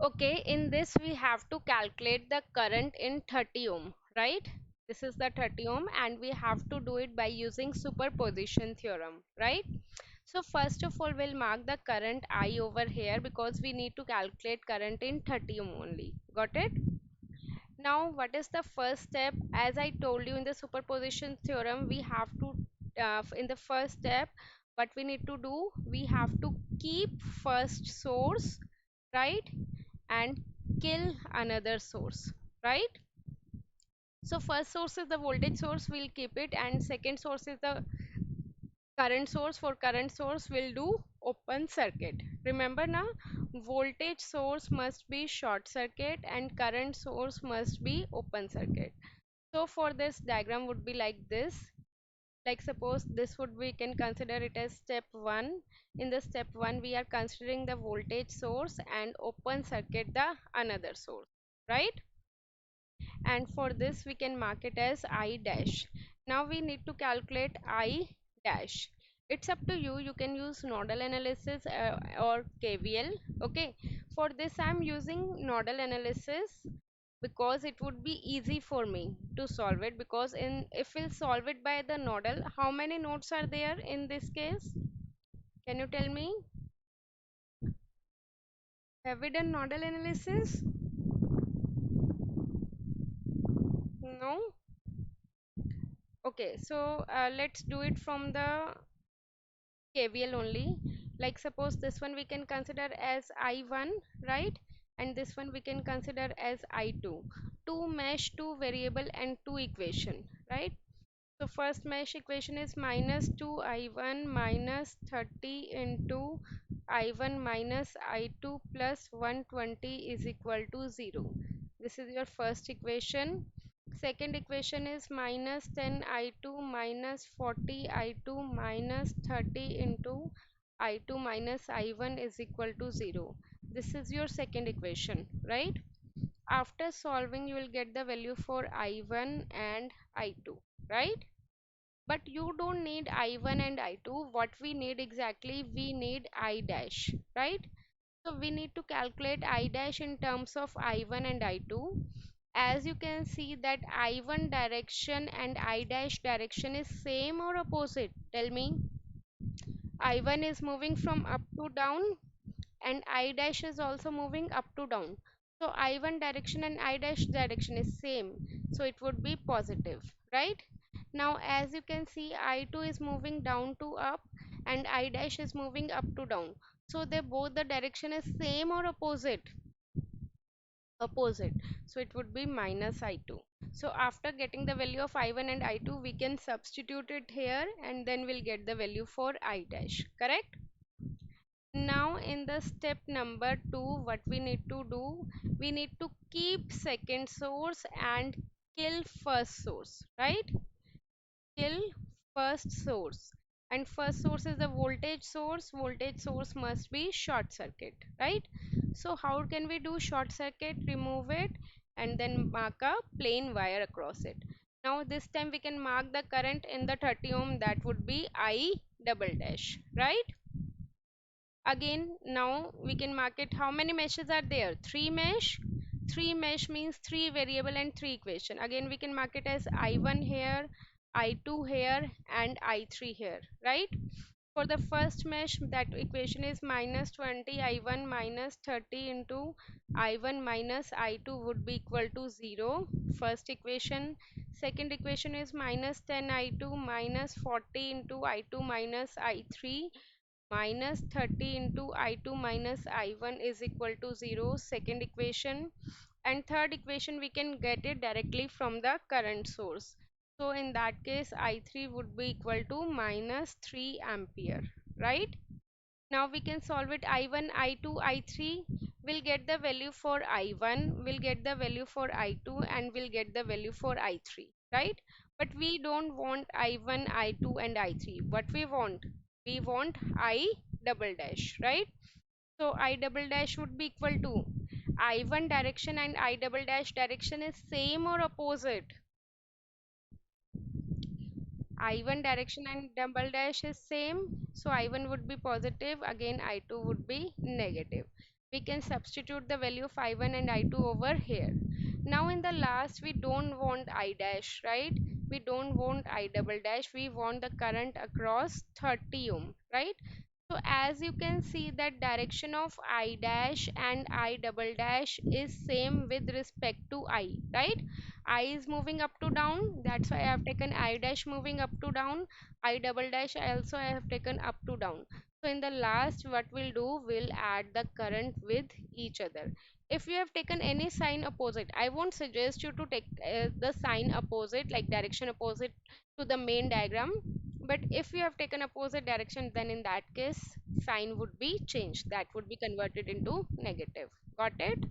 Okay, in this we have to calculate the current in 30 ohm, right? This is the 30 ohm and we have to do it by using superposition theorem, right? So first of all, we'll mark the current I over here because we need to calculate current in 30 ohm only. Got it? Now, what is the first step? As I told you in the superposition theorem, we have to, in the first step, what we need to do, we have to keep first source, right? And kill another source, right? So first source is the voltage source, we'll keep it, and second source is the current source. For current source we'll do open circuit. Remember now, voltage source must be short circuit and current source must be open circuit. So for this diagram would be like this. Like suppose this would, we can consider it as step 1. In the step 1 we are considering the voltage source and open circuit the another source, right? And for this we can mark it as I dash. Now we need to calculate I dash. It's up to you, you can use nodal analysis or KVL. Okay, for this I'm using nodal analysis because it would be easy for me to solve it, because in if we'll solve it by the nodal, how many nodes are there in this case? Can you tell me? Have we done nodal analysis? No. Okay, so let's do it from the KVL only. Like suppose this one we can consider as I1, right? And this one we can consider as I2. Two mesh, two variable and two equation, right? So first mesh equation is minus 2I1 minus 30 into I1 minus I2 plus 120 is equal to 0. This is your first equation. Second equation is minus 10 I2 minus 40 I2 minus 30 into I2 minus I1 is equal to 0. This is your second equation, right? After solving, you will get the value for I1 and I2, right? But you don't need I1 and I2. What we need exactly, we need I dash, right? So we need to calculate I dash in terms of I1 and I2. As you can see that I1 direction and I dash direction is same or opposite? Tell me. I1 is moving from up to down and I dash is also moving up to down. So I1 direction and I dash direction is same. So it would be positive, right? Now as you can see, I2 is moving down to up and I dash is moving up to down. So they both the direction is same or opposite? Opposite. So it would be minus I2. So after getting the value of I1 and I2, we can substitute it here and then we'll get the value for I dash, correct? Now in the step number 2, what we need to do, we need to keep second source and kill first source, right? Kill first source, and first source is the voltage source. Voltage source must be short circuit, right? So how can we do short circuit? Remove it and then mark a plain wire across it. Now this time we can mark the current in the 30 ohm, that would be I double dash, right? Again, now we can mark it. How many meshes are there? Three mesh. Three mesh means three variable and three equation. Again, we can mark it as I1 here, I2 here and I3 here, right? For the first mesh, that equation is minus 20 I1 minus 30 into I1 minus I2 would be equal to 0. First equation. Second equation is minus 10 I2 minus 40 into I2 minus I3 minus 30 into I2 minus I1 is equal to 0, second equation. And third equation we can get it directly from the current source. So in that case I3 would be equal to minus 3 ampere, right? Now we can solve it. I1, I2, I3 will get the value for I1, will get the value for I2 and will get the value for I3, right? But we don't want I1, I2 and I3. What we want? We want I double dash, right? So I double dash would be equal to I1 direction and I double dash direction is same or opposite? I1 direction and double dash is same, so I1 would be positive, again I2 would be negative. we can substitute the value of I1 and I2 over here. Now in the last, we don't want I dash, right? We don't want I double dash, we want the current across 30 ohm, right? So as you can see, that direction of I dash and I double dash is same with respect to I, right? I is moving up to down, that's why I have taken I dash moving up to down. I double dash also I have taken up to down. So in the last, what we'll do, we'll add the current with each other. If you have taken any sign opposite, I won't suggest you to take the sign opposite, like direction opposite to the main diagram. But if you have taken opposite direction, then in that case, sign would be changed. That would be converted into negative. Got it?